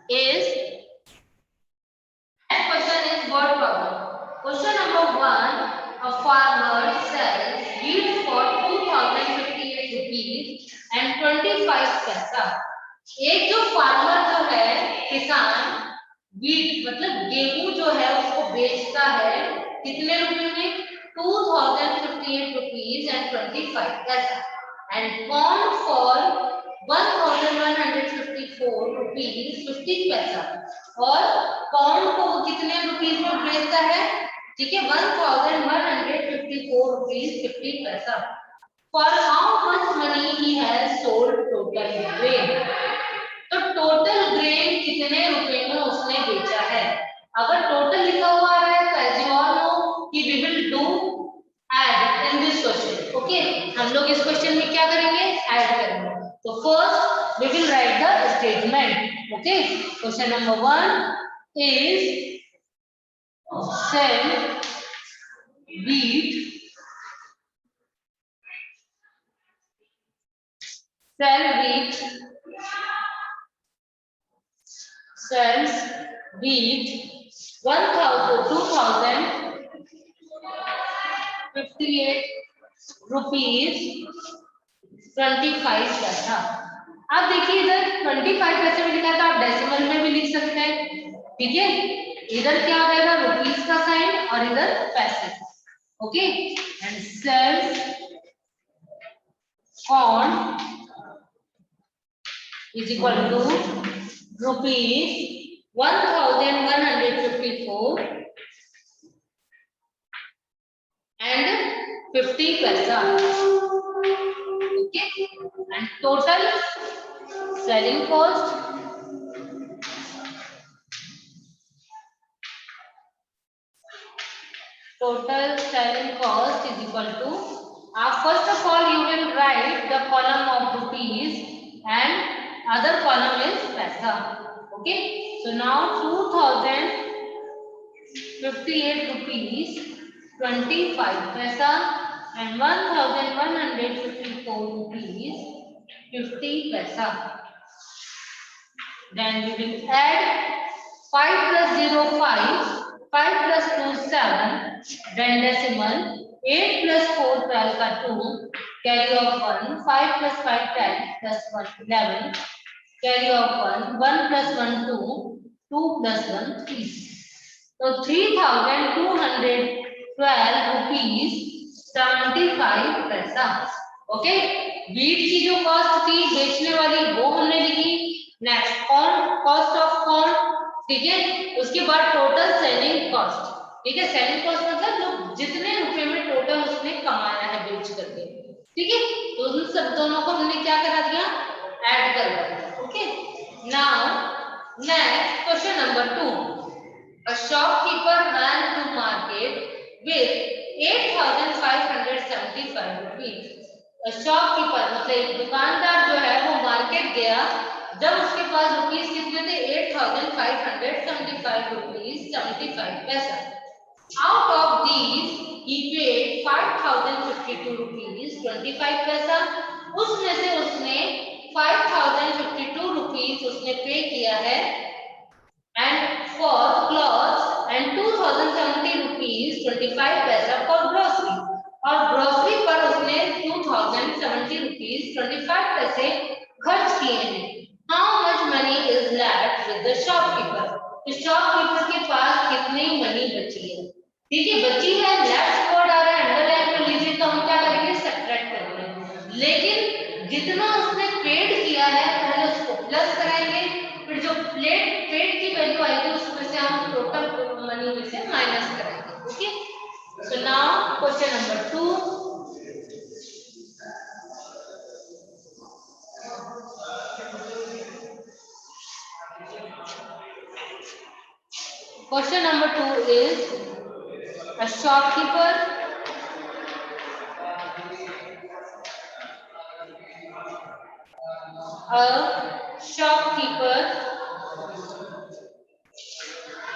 is next question is word problem. Question number 1. A farmer sells wheat for 2058 rupees and 25 पैसा. एक जो farmer जो है किसान वीट मतलब गेहूं जो है उसको बेचता है कितने रुपए में 2058 रुपीज एंड 25 पैसा एंड कॉर्न फॉर 1154 रुपीज 50 पैसा और कॉर्न को कितने रुपीज में बेचता है ठीक है 1154 रुपीज 50 पैसा for how much money he has sold total grain तो टोटल ग्रेन कितने रुपए में उसने बेचा है अगर टोटल लिखा हुआ है तो एज यू ऑल नो कि we will do add in this question okay हम लोग इस क्वेश्चन में क्या करेंगे ऐड करेंगे तो first we will write the statement okay question number 1 is sell wheat sells wheat 2058 rupees 25 paisa आप देखिए इधर 25 पैसे में लिखा है तो आप डेसिमल में भी लिख सकते हैं ठीक है इधर क्या हो जाएगा रुपीज का साइन और इधर पैसे okay and sells corn is equal to rupees 1154 and 50 paisa okay and total selling cost is equal to first of all you will write the column of rupees and other column is paisa okay so now 2058 rupees 25 paisa and 1154 rupees 50 paisa then we will add 5 plus 0 5 5 plus 2 7 then decimal 8 plus 4 12 का 2 carry of 1 5 plus 5 10 plus 1 11 carry of 1 1 plus 1 2 2 plus 1 3 so 3212 rupees 75 पैसा okay wheat की जो cost थी बेचने वाली वो हमने लिखी नेक्स्ट कॉस्ट ऑफ कॉर्न ठीक है उसके बाद टोटल सेलिंग कॉस्ट ठीक है सेलिंग कॉस्ट मतलब जो जितने रुपए में टोटल उसने कमाया है बेच करके ठीक है तो उन सब दोनों को हमने क्या करा दिया ऐड कर दिया okay now next question number 2 a shopkeeper ran to market with 8575 rupees a shopkeeper मतलब एक दुकानदार जो है वो मार्केट गया जब उसके पास रुपीस कितने थे 8575 रुपीस 75 पैसा out of these he paid 5052 rupees 25 पैसा उसमें से उसने 5052 रुपीस उसने पे किया है and for clothes and 2070 rupees 25 पैसा for grocery और ग्रोसरी पर उसने 2070 रुपीस 25 पैसे खर्च किए हैं how much money is left with the shopkeeper तो शॉपकीपर के पास कितनी मनी बची है ठीक है बची है लेफ्ट वर्ड आ रहा है अंडरलाइन कर लीजिए तो हम क्या करेंगे सब्ट्रैक्ट करेंगे लेकिन जितना उसने पेड किया है पहले उसको प्लस कराएंगे फिर जो पेड की वैल्यू आएगी उसमें से हम टोटल मनी में से माइनस करेंगे okay so now question number 2 Question number 2 is a shopkeeper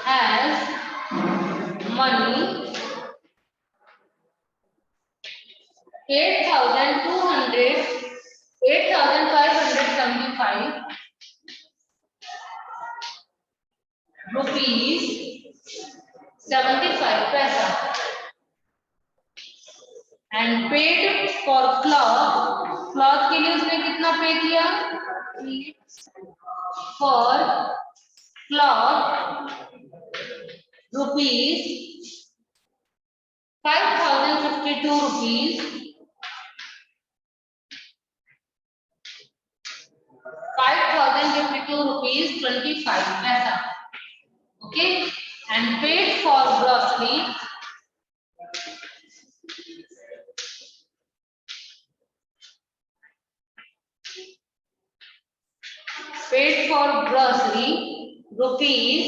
has money 8575 rupees 75 पैसा एंड पेड फॉर क्लॉथ के लिए उसने कितना पे किया for cloth rupees 5052 rupees 5052 rupees 25 paisa. Okay, and paid for grocery rupees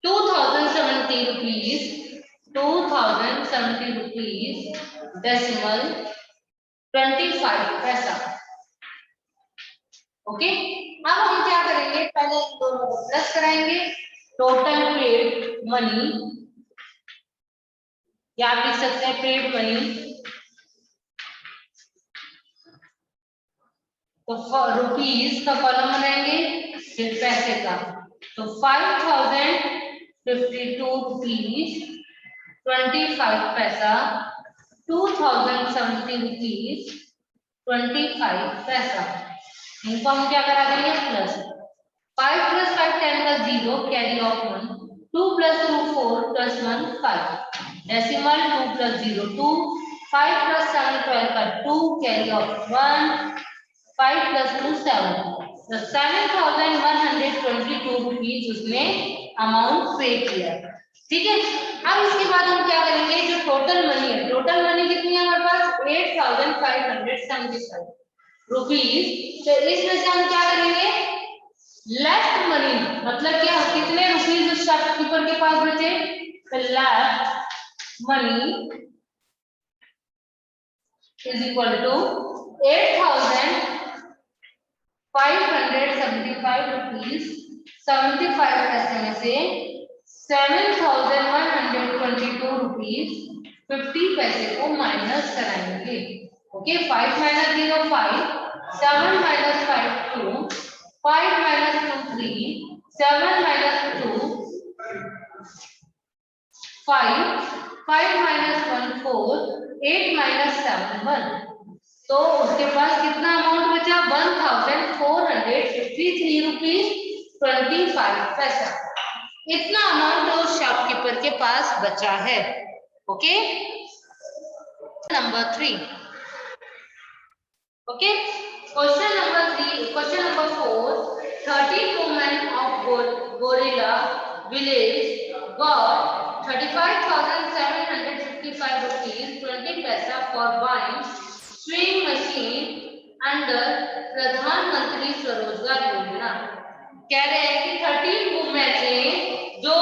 2070 rupees decimal 25 पैसा. Okay अब हम क्या करेंगे पहले इन दोनों को प्लस कराएंगे टोटल पेड मनी या आप लिख सकते हैं पेड मनी तो रुपीस का कॉलम बनाएंगे फिर पैसे का तो 5052 रुपीस 25 पैसा 2070 रुपीस 25 पैसा इनको हम क्या करा देंगे प्लस 5 + 5 10 + 0 कैरी ऑफ 1 2 + 2 4 + 1 5 डेसिमल 2 + 0 2 5 + 7 12 का 2 कैरी ऑफ 1 5 + 2 7 तो 7122 रुपीस उसने अमाउंट पे किया. ठीक है अब इसके बाद हम क्या करेंगे जो टोटल मनी है टोटल मनी कितनी है हमारे पास 8575 रुपीस तो इसमें से हम क्या करेंगे लेफ्ट मनी मतलब क्या कितने रुपीस उस शॉपकीपर के पास बचे तो left money is equal to 8575 rupees 75 paise में से 7122 रुपीस 50 पैसे को माइनस कराएंगे. ओके 5 - 0 5 7 - 5 2 5 - 2 3 7 - 2 5 5 - 1 4 8 - 7 1 तो उसके पास कितना अमाउंट बचा 1453 रुपीस 25 पैसा इतना अमाउंट उस शॉपकीपर के पास बचा है. Okay number 3 okay question number 4 13 women of Gorilla village got 35,755 rupees 20 paisa for buying sewing machine under प्रधानमंत्री स्वरोजगार योजना. कह रहे हैं कि 13 वुमेन ने जो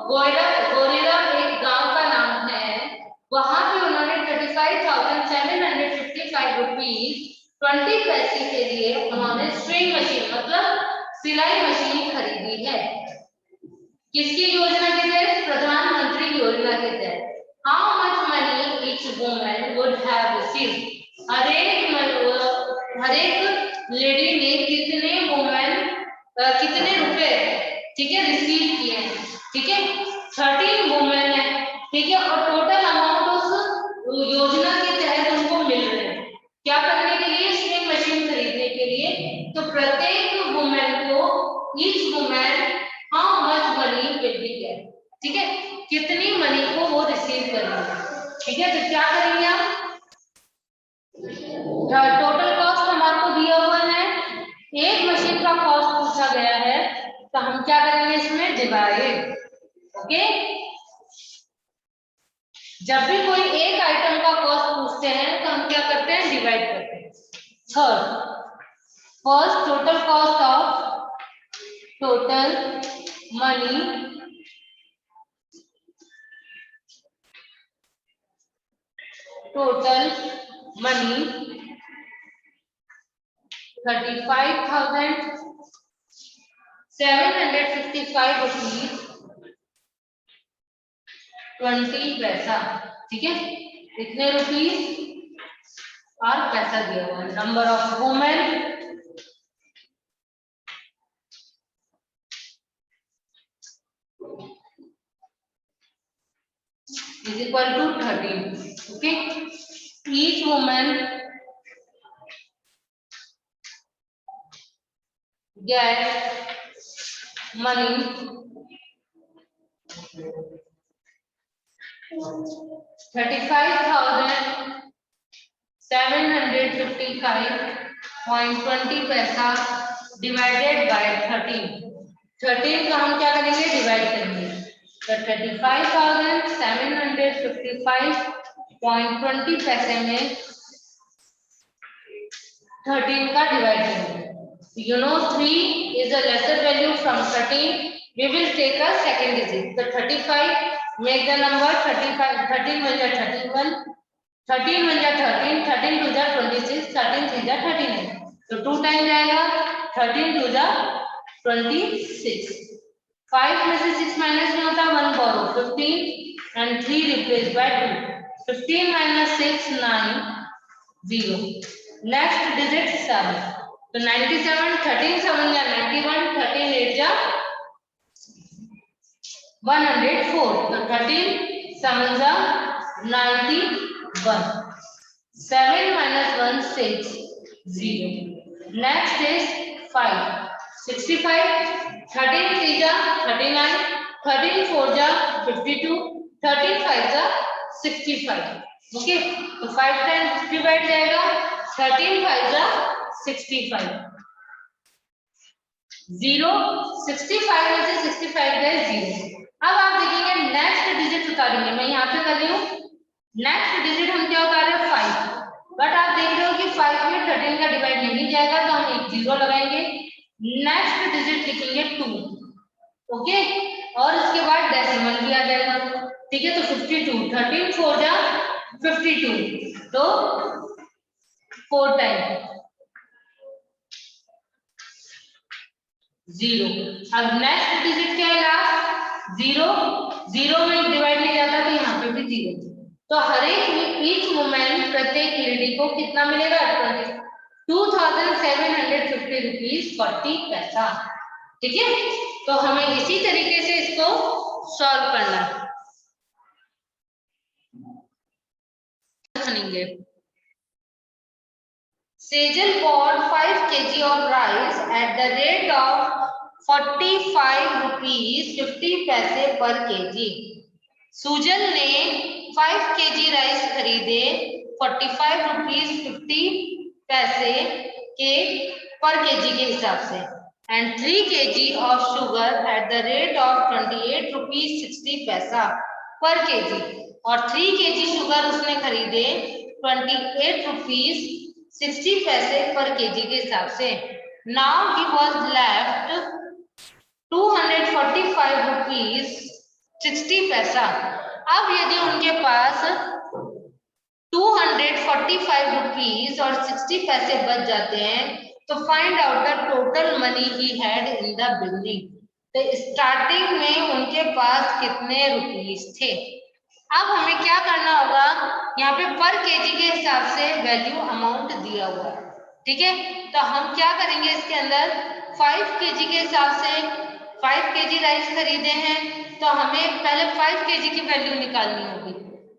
गोरिल्ला एक गांव का नाम है वहां पे उन्होंने 35,755 रुपीस 20 पैसे के लिए उन्होंने स्विंग मशीन मतलब सिलाई मशीन खरीदी है. किसकी योजना के तहत प्रधानमंत्री योजना के तहत. How much money each woman would have received हर एक लेडी ने कितने रुपए ठीक है रिसीव किए हैं. ठीक है 13 वुमेन है ठीक है और टोटल अमाउंट उस योजना के तहत उनको मिल रहे हैं क्या करने के लिए स्विंग मशीन खरीदने के लिए. तो प्रत्येक वुमेन को each women how much money will be get ठीक है कितनी मनी को वो रिसीव करेंगे. ठीक है तो क्या करेंगे आप टोटल कॉस्ट हमारे को दिया हुआ है एक मशीन का कॉस्ट पूछा गया है तो हम क्या करेंगे इसमें डिवाइड. ओके जब भी कोई एक आइटम का कॉस्ट पूछते हैं तो हम क्या करते हैं डिवाइड करते हैं. Third first total cost of total money total money 35,755 rupees 20 पैसा. ठीक है इतने रुपीस और पैसा दिया हुआ है. Number of women is equal to 13. Okay, each woman get money 35,755.20 पैसा डिवाइडेड बाय 13. 13 का हम क्या करेंगे, डिवाइड करेंगे. तो 35,755.20 पैसे में 13 का डिवाइड करेंगे. You know 3 is a lesser value from 13. We will take a second digit. The 35 make the number 35. 13 1 जा 31. 13 1 जा 13. 13 2 जा 26. 13 3 जा 39. तो 2 टाइम जाएगा. 13 2 जा 26. 5 में से 6 माइनस में होता है 1 borrow 15 and 3 replaced by 2. 15 minus 6 9 0. Next digit 7. तो 97. 13 7 जा 91. 13 8 जा 104. तो 13 7 जा 91. 7 minus 1 6 0. Next is 5. 65. 13 3 जा 39. 13 4 जा 52. 13 5 जा 65. ओके, तो 5 टाइम्स डिवाइड जाएगा. 13 5 जा 65. 0. 65 में से 65 गए 0. अब आप देखेंगे नेक्स्ट डिजिट उतारेंगे. मैं यहाँ पे कर रही हूँ. नेक्स्ट डिजिट हम क्या उतार रहे हैं 5. बट आप देख रहे हो कि 5 में 13 का डिवाइड नहीं जाएगा, तो हम एक 0 लगाएंगे. नेक्स्ट डिजिट लिखेंगे 2. ओके, और इसके बाद डेसिमल भी आ जाएगा. ठीक है, तो 52. 13 4 जा 52. तो 4 टाइम 0. अब नेक्स्ट डिजिट क्या है लास्ट 0. 0 में डिवाइड नहीं जाता, तो यहाँ पे भी 0. तो हर एक ईच वुमेन प्रत्येक लेडी को कितना मिलेगा 2750 रुपीज 40 पैसा. ठीक है, तो हमें इसी तरीके से इसको सॉल्व करना है. Sejal bought 5 kg of rice at the rate of 45 rupees 50 पैसे पर केजी. सुजल ने 5 kg राइस खरीदे 45 रुपीज 50 पैसे के पर केजी के हिसाब से, and 3 kg of sugar at the rate of 28 rupees 60 पैसा पर केजी. और 3 kg शुगर उसने खरीदे 28 रुपीज 60 पैसे पर केजी के हिसाब से. Now he was left 245 rupees 60 पैसा. अब यदि उनके पास 245 रुपीज और 60 पैसे बच जाते हैं, तो find out the total money he had in the beginning. तो स्टार्टिंग में उनके पास कितने रुपीज थे. अब हमें क्या करना होगा, यहाँ पे पर केजी के हिसाब से वैल्यू अमाउंट दिया हुआ है. ठीक है, तो हम क्या करेंगे इसके अंदर 5 केजी के हिसाब से 5 केजी राइस खरीदे हैं, तो हमें पहले 5 केजी की वैल्यू निकालनी होगी.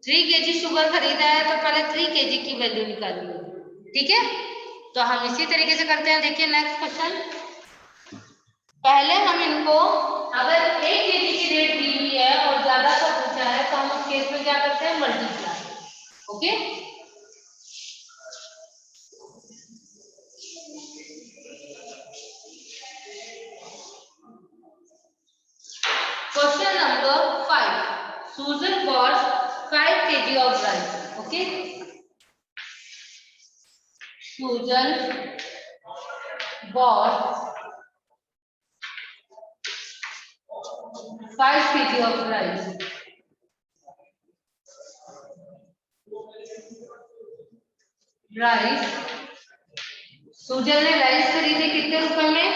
3 केजी शुगर खरीदा है, तो पहले 3 केजी की वैल्यू निकालनी होगी. ठीक है, तो हम इसी तरीके से करते हैं. देखिए नेक्स्ट क्वेश्चन. पहले हम इनको अगर 1 केजी की रेट दी हुई है और ज्यादा का पूछा है, तो हम उस केस में क्या करते हैं multiply. Okay, question number 5. Susan bought 5 kg of rice. Okay, Susan bought 5 kg of rice. Rice Sujal ने राइस खरीदे कितने रुपए में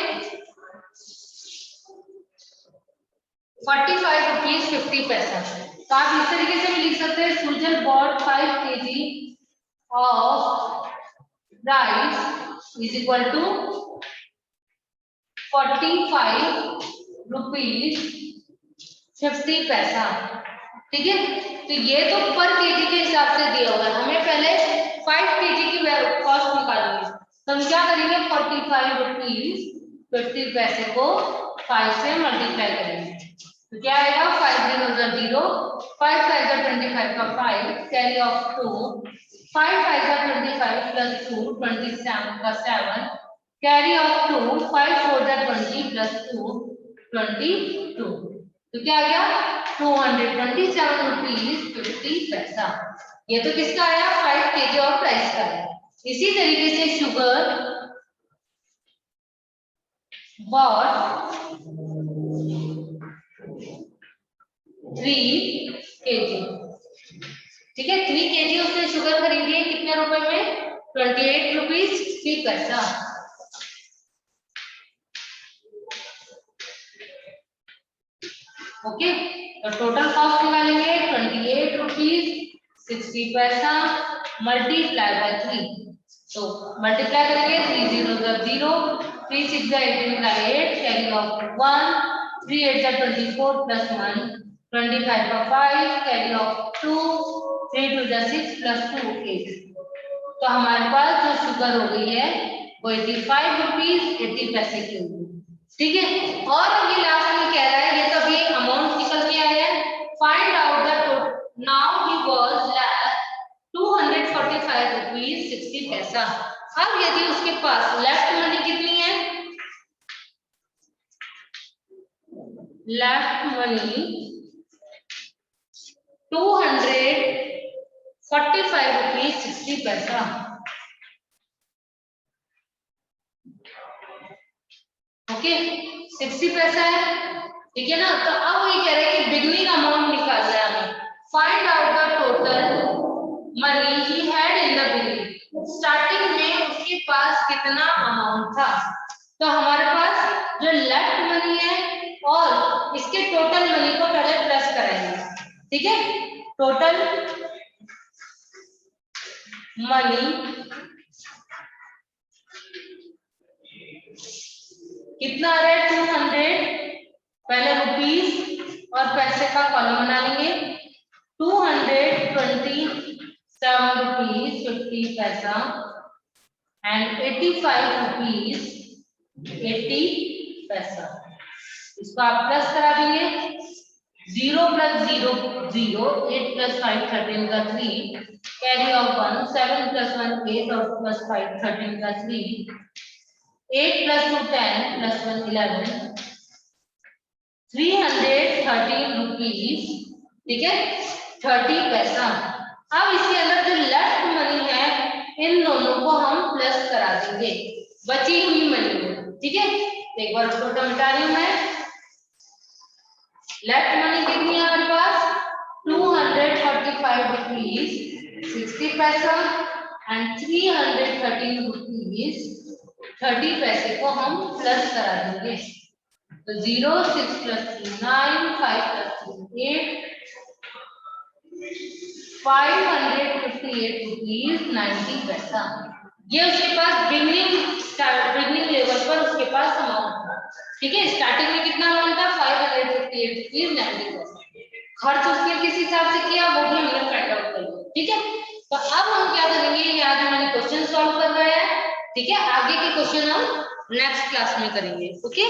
45 रुपीज 50 पैसा. तो आप इस तरीके से भी लिख सकते हैं Sujal bought 5 kg of rice is equal to 45 rupees 50 paisa. ठीक है। तो ये तो पर केजी के हिसाब से दिया हुआ है, हमें पहले 5 केजी की कॉस्ट निकालनी है। तो हम क्या करेंगे, 45 रुपीज 50 पैसे को 5 से मल्टीप्लाई करेंगे। तो क्या आएगा, 5 0 0, 5 5 25 का 5, कैरी ऑफ 2, 5 5 25 प्लस 2 27 का 7, कैरी ऑफ 2, 5 4 20 प्लस 2 22। तो क्या आ गया, 227 रुपीज 50 पैसा। ये तो किसका आया, 5 केजी और प्राइस का है। इसी तरीके से शुगर बॉट 3 केजी, ठीक है, 3 केजी उसने शुगर खरीदी है कितने रुपए में, 28 रुपीज 60 पैसा। ओके, तो टोटल कॉस्ट निकालेंगे 28 रुपीज 60 पैसा मल्टीप्लाई बाय 3। तो मल्टीप्लाई करेंगे, 3 0 0, 3 6 18 का 8, कैरी ऑफ 1, 3 8 24 प्लस 1 25 का 5, कैरी ऑफ 2, 3 2 6 प्लस 2 8। तो हमारे पास जो शुगर हो गई है वो 85 रुपीज 80 पैसे की होगी, ठीक है। और ये लास्ट में कह रहा है, ये तो अभी अमाउंट निकल के आया है, find out the total, now he was left 245 rupees 60 पैसा। अब यदि उसके पास लेफ्ट मनी कितनी है, लेफ्ट मनी 245 रुपीज 60 पैसा। ओके, 60 पैसा है, ठीक है ना। तो अब ये कह रहे हैं कि बिगनिंग अमाउंट निकालना है हमें, find out the total money he had in the beginning, starting में उसके पास कितना अमाउंट था। तो हमारे पास जो लेफ्ट मनी है और इसके टोटल मनी को पहले प्लस कराएंगे, ठीक है। टोटल मनी कितना आ रहा है, 200, पहले रुपीस और पैसे का कॉलम बना लेंगे, 227 रुपीज 50 पैसा एंड 85 रुपीज 80 पैसा। इसको आप प्लस करा देंगे, 0 प्लस 0 0, 8 प्लस 5 13 का 3, कैरी ऑफ 1, 7 प्लस 1 8 और प्लस 5 13 का 3, 8 plus 2 10 plus 1 11, 313 रुपीज, ठीक है, 30 पैसा। अब इसके अंदर जो लेफ्ट मनी है इन दोनों को हम प्लस करा देंगे बची हुई मनी में, ठीक है। एक बार टोटल मिटा रही हूं मैं, लेफ्ट मनी कितनी है हमारे पास, 245 रुपीज 60 पैसा एंड 313 रुपीज 30 पैसे को हम प्लस करा देंगे। तो 0 6 प्लस 3 9, 5 प्लस 3 8, 558 रुपीज 90 पैसा। ये उसके पास बिगनिंग लेवल पर उसके पास अमाउंट था, ठीक है। स्टार्टिंग में कितना अमाउंट था, 558 रुपीज 90 पैसा। खर्च उसने किस हिसाब से किया वो भी हमने फाइंड आउट कर लिया, ठीक है। तो अब हम क्या करेंगे, ये आज हमारे क्वेश्चन सॉल्व कर रहे हैं, ठीक है। आगे के क्वेश्चन हम नेक्स्ट क्लास में करेंगे, ओके।